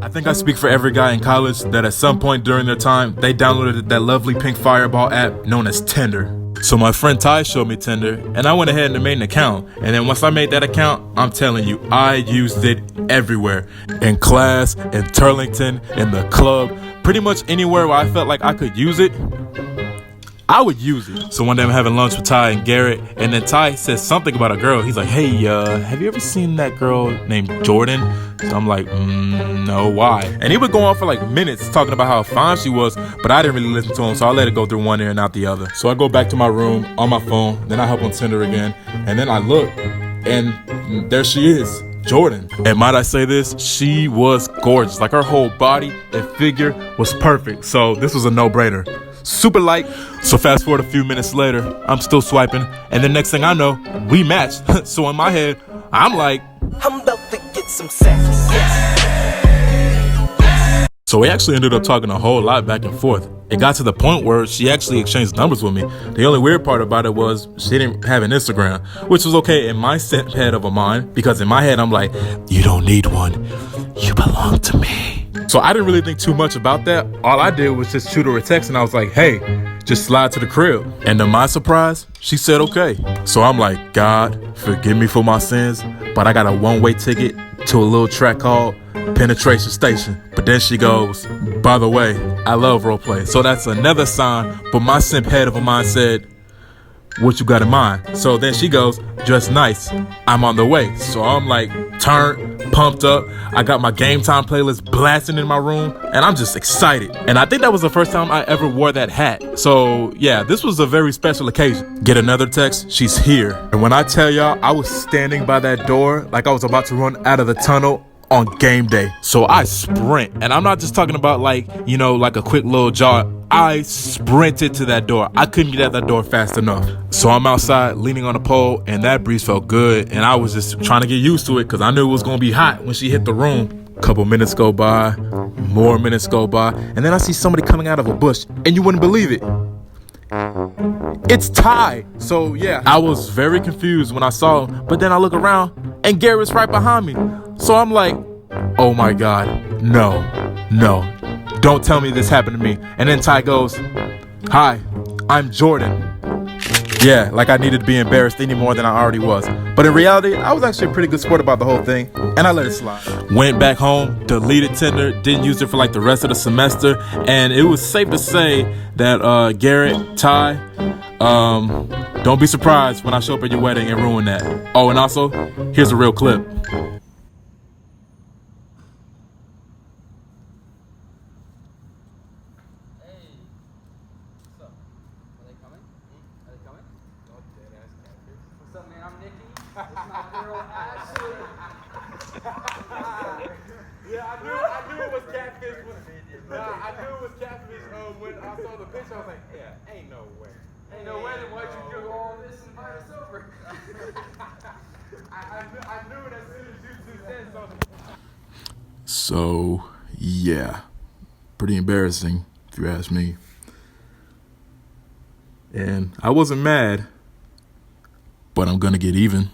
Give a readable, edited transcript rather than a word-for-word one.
I think I speak for every guy in college that at some point during their time, they downloaded that lovely pink fireball app known as Tinder. So my friend Ty showed me Tinder, and I went ahead and made an account. And then once I made that account, I'm telling you, I used it everywhere. In class, in Turlington, in the club, pretty much anywhere where I felt like I could use it, I would use it. So one day I'm having lunch with Ty and Garrett, and then Ty says something about a girl. He's like, hey, have you ever seen that girl named Jordan? So I'm like, no, why? And he would go on for like minutes talking about how fine she was, but I didn't really listen to him, so I let it go through one ear and out the other. So I go back to my room on my phone, then I hop on Tinder again, and then I look, and there she is. Jordan. And might I say this, she was gorgeous. Like her whole body and figure was perfect. So this was a no-brainer. Super light. So fast forward a few minutes later, I'm still swiping, and the next thing I know, we matched. So in my head, I'm like, I'm about to get some sex. So we actually ended up talking a whole lot back and forth. It got to the point where she actually exchanged numbers with me. The only weird part about it was she didn't have an Instagram, which was okay in my set head of a mind, because in my head I'm like, you don't need one, you belong to me. So I didn't really think too much about that. All I did was just shoot her a text, and I was like, hey, just slide to the crib. And to my surprise, she said okay. So I'm like, God, forgive me for my sins, but I got a one-way ticket to a little track called Penetration Station. But then she goes, by the way, I love roleplay. So that's another sign, but my simp head of a mind said, what you got in mind? So then she goes, dress nice, I'm on the way. So I'm like turned, pumped up. I got my game time playlist blasting in my room, and I'm just excited. And I think that was the first time I ever wore that hat. So yeah, this was a very special occasion. Get another text, she's here. And when I tell y'all, I was standing by that door like I was about to run out of the tunnel on game day. So I sprint, and I'm not just talking about like, you know, like a quick little jog. I sprinted to that door. I couldn't get at that door fast enough. So I'm outside leaning on a pole, and that breeze felt good, and I was just trying to get used to it because I knew it was gonna be hot when she hit the room. Couple minutes go by, more minutes go by, and then I see somebody coming out of a bush, and you wouldn't believe it. It's Ty. So yeah, I was very confused when I saw him, but then I look around and Garrett's right behind me. So I'm like, oh my God, no, don't tell me this happened to me. And then Ty goes, hi, I'm Jordan. Yeah, like I needed to be embarrassed any more than I already was. But in reality, I was actually a pretty good sport about the whole thing, and I let it slide. Went back home, deleted Tinder, didn't use it for like the rest of the semester, and it was safe to say that Garrett, Ty, don't be surprised when I show up at your wedding and ruin that. Oh, and also, here's a real clip. What's up, man? I'm Nikki. This is my girl, Ashley. Yeah, I knew it was Catfish. I knew it was Catfish when I saw the picture. I was like, yeah, ain't no way. Ain't no way, then why'd you do all this and invite us over? I knew it as soon as you two said something. So yeah, pretty embarrassing if you ask me. And I wasn't mad, but I'm gonna get even.